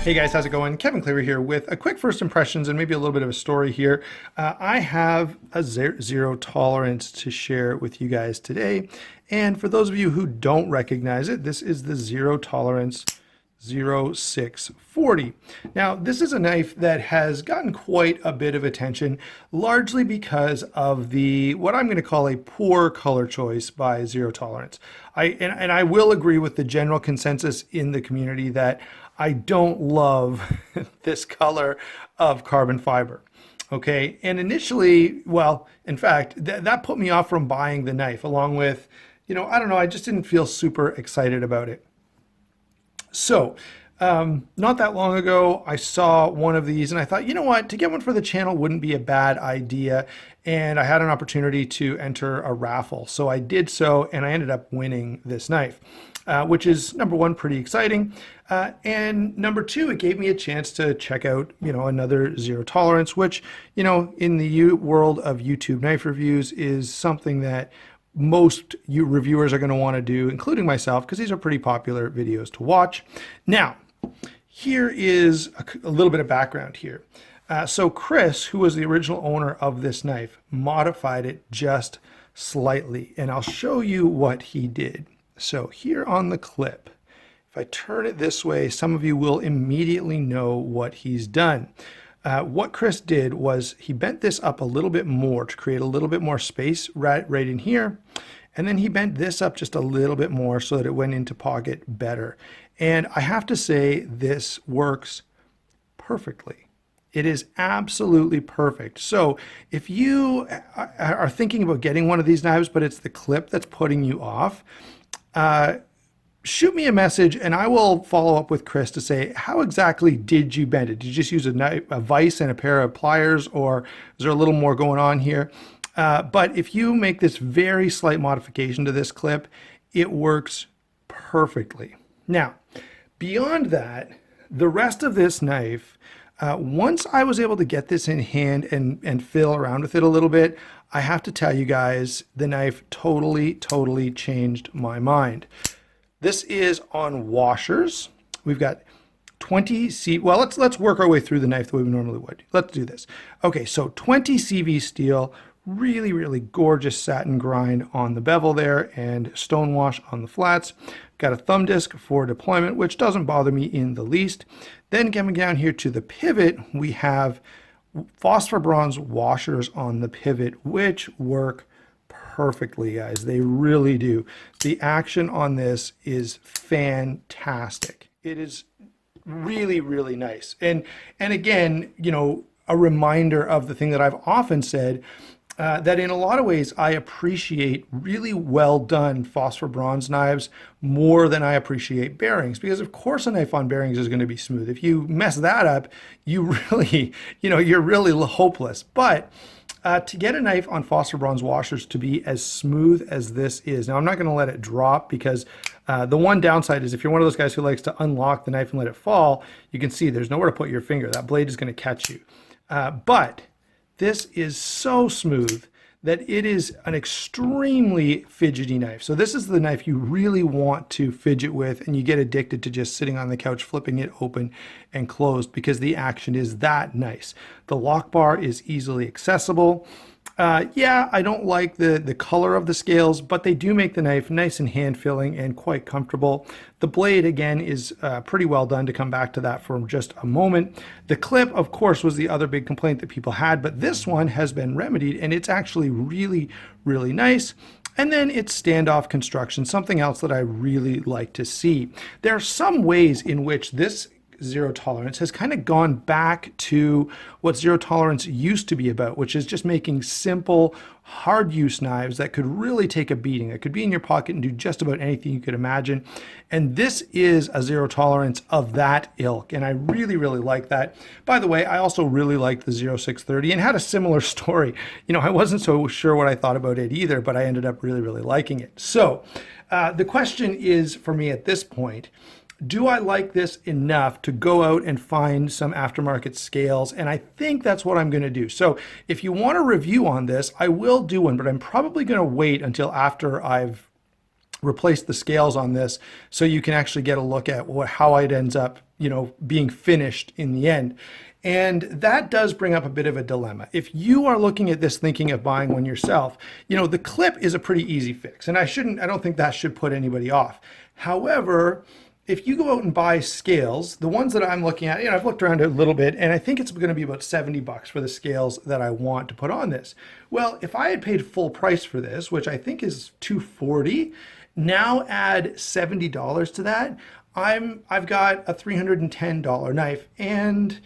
Hey guys, how's it going? Kevin Cleaver here with a quick first impressions and maybe a little bit of a story here. I have a zero tolerance to share with you guys today. And for those of you who don't recognize it, this is the zero tolerance 0640. Now, this is a knife that has gotten quite a bit of attention, largely because of the what I'm going to call a poor color choice by Zero Tolerance. I will agree with the general consensus in the community that I don't love this color of carbon fiber. Okay, and initially, well, in fact, that put me off from buying the knife, along with, I don't know, I just didn't feel super excited about it. So, not that long ago, I saw one of these and I thought, you know what, to get one for the channel wouldn't be a bad idea. And I had an opportunity to enter a raffle. So I did so, and I ended up winning this knife, which is, number one, pretty exciting. And number two, it gave me a chance to check out, another zero tolerance, which, in the world of YouTube knife reviews is something that most you reviewers are going to want to do, including myself, because these are pretty popular videos to watch. Now, here is a little bit of background here. So Chris, who was the original owner of this knife, modified it just slightly, and I'll show you what he did. So here on the clip, if I turn it this way, some of you will immediately know what he's done. What Chris did was he bent this up a little bit more to create a little bit more space right in here. And then he bent this up just a little bit more so that it went into pocket better. And I have to say, this works perfectly. It is absolutely perfect. So if you are thinking about getting one of these knives, but it's the clip that's putting you off, shoot me a message and I will follow up with Chris to say, how exactly did you bend it? Did you just use a vise and a pair of pliers, or is there a little more going on here? But if you make this very slight modification to this clip, it works perfectly. Now, beyond that, the rest of this knife, once I was able to get this in hand and fiddle around with it a little bit, I have to tell you guys, the knife totally changed my mind. This is on washers. We've got 20 well, let's work our way through the knife the way we normally would. Let's do this. Okay, so 20 CV steel, really gorgeous satin grind on the bevel there, and stone wash on the flats. Got a thumb disc for deployment, which doesn't bother me in the least. Then coming down here to the pivot, we have phosphor bronze washers on the pivot, which work perfectly, guys. They really do. The action on this is fantastic. It is really nice. And again, a reminder of the thing that I've often said, that in a lot of ways I appreciate really well done phosphor bronze knives more than I appreciate bearings, because of course a knife on bearings is going to be smooth. If you mess that up, you really, you're really hopeless. But to get a knife on phosphor bronze washers to be as smooth as this is, now I'm not going to let it drop, because the one downside is if you're one of those guys who likes to unlock the knife and let it fall, you can see there's nowhere to put your finger. That blade is going to catch you. But this is so smooth that it is an extremely fidgety knife. So this is the knife you really want to fidget with, and you get addicted to just sitting on the couch, flipping it open and closed, because the action is that nice. The lock bar is easily accessible. Yeah, I don't like the color of the scales, but they do make the knife nice and hand-filling and quite comfortable. The blade, again, is pretty well done, to come back to that for just a moment. The clip, of course, was the other big complaint that people had, but this one has been remedied, and it's actually really nice. And then it's standoff construction, something else that I really like to see. There are some ways in which this zero tolerance has kind of gone back to what zero tolerance used to be about, which is just making simple, hard use knives that could really take a beating. It could be in your pocket and do just about anything you could imagine. And this is a zero tolerance of that ilk, and I really like that. By the way, I also really liked the 0630 and had a similar story. I wasn't so sure what I thought about it either, but I ended up really liking it. So the question is, for me at this point, do I like this enough to go out and find some aftermarket scales? And I think that's what I'm going to do. So if you want a review on this, I will do one, but I'm probably going to wait until after I've replaced the scales on this, so you can actually get a look at how it ends up, being finished in the end. And that does bring up a bit of a dilemma. If you are looking at this thinking of buying one yourself, the clip is a pretty easy fix. And I don't think that should put anybody off. However, if you go out and buy scales, the ones that I'm looking at, I've looked around a little bit, and I think it's going to be about $70 for the scales that I want to put on this. Well, if I had paid full price for this, which I think is $240, now add $70 to that, I've got a $310 knife. And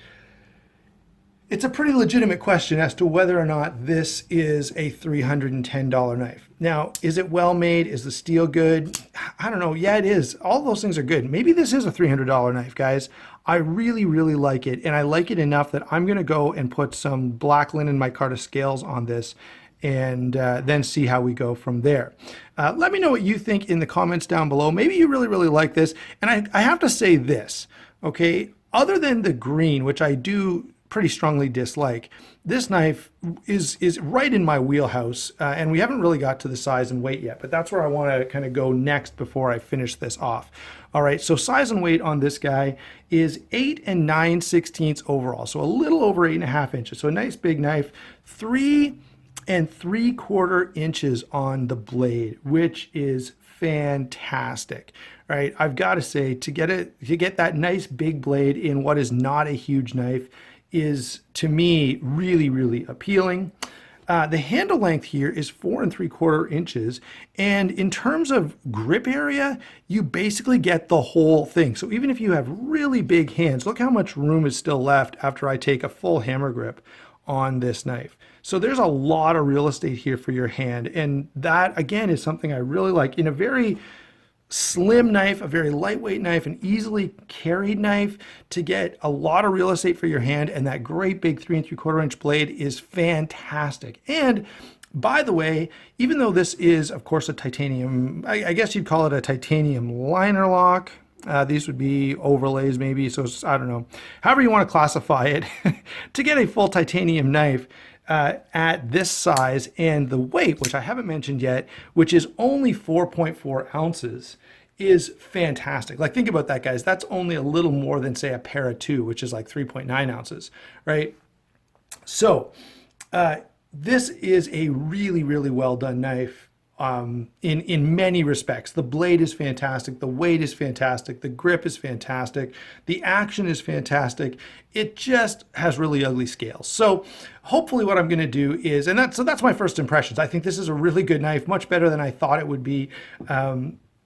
it's a pretty legitimate question as to whether or not this is a $310 knife. Now, is it well made? Is the steel good? I don't know. Yeah, it is. All those things are good. Maybe this is a $300 knife, guys. I really, really like it. And I like it enough that I'm going to go and put some black linen micarta scales on this and then see how we go from there. Let me know what you think in the comments down below. Maybe you really, really like this. And I have to say this, okay? Other than the green, which I do pretty strongly dislike, this knife is right in my wheelhouse, and we haven't really got to the size and weight yet, but that's where I want to kind of go next before I finish this off. All right, so size and weight on this guy is 8 9/16 overall, so a little over 8.5 inches. So a nice big knife. 3 3/4 inches on the blade, which is fantastic. Right, I've got to say, to get that nice big blade in what is not a huge knife is, to me, really, really appealing. The handle length here is 4 3/4 inches. And in terms of grip area, you basically get the whole thing. So even if you have really big hands, look how much room is still left after I take a full hammer grip on this knife. So there's a lot of real estate here for your hand. And that, again, is something I really like. In a very slim knife, a very lightweight knife, an easily carried knife, to get a lot of real estate for your hand, and that great big 3 3/4 inch blade is fantastic. And by the way, even though this is, of course, a titanium, I guess you'd call it a titanium liner lock. These would be overlays maybe, so I don't know. However you want to classify it, to get a full titanium knife at this size and the weight, which I haven't mentioned yet, which is only 4.4 ounces, is fantastic. Like, think about that, guys. That's only a little more than, say, a Para 2, which is like 3.9 ounces, right? So this is a really, really well done knife. In many respects. The blade is fantastic, the weight is fantastic, the grip is fantastic, the action is fantastic. It just has really ugly scales. So hopefully what I'm going to do is, and that's my first impressions. I think this is a really good knife, much better than I thought it would be,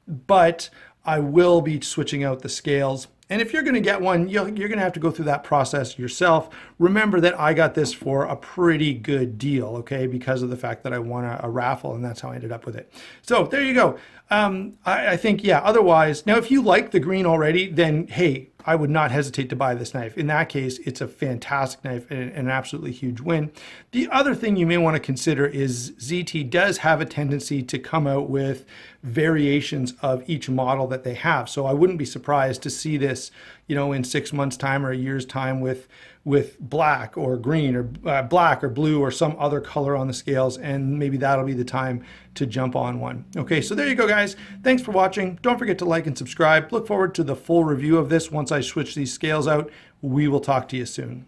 but I will be switching out the scales. And if you're going to get one, you're going to have to go through that process yourself. Remember that I got this for a pretty good deal, okay, because of the fact that I won a raffle, and that's how I ended up with it. So there you go. I think, yeah, otherwise, now if you like the green already, then hey, I would not hesitate to buy this knife. In that case, it's a fantastic knife and an absolutely huge win. The other thing you may want to consider is ZT does have a tendency to come out with variations of each model that they have. So I wouldn't be surprised to see this, in 6 months' time or a year's time with black or green or black or blue or some other color on the scales, and maybe that'll be the time to jump on one. Okay, so there you go, guys. Thanks for watching. Don't forget to like and subscribe. Look forward to the full review of this once I switch these scales out. We will talk to you soon.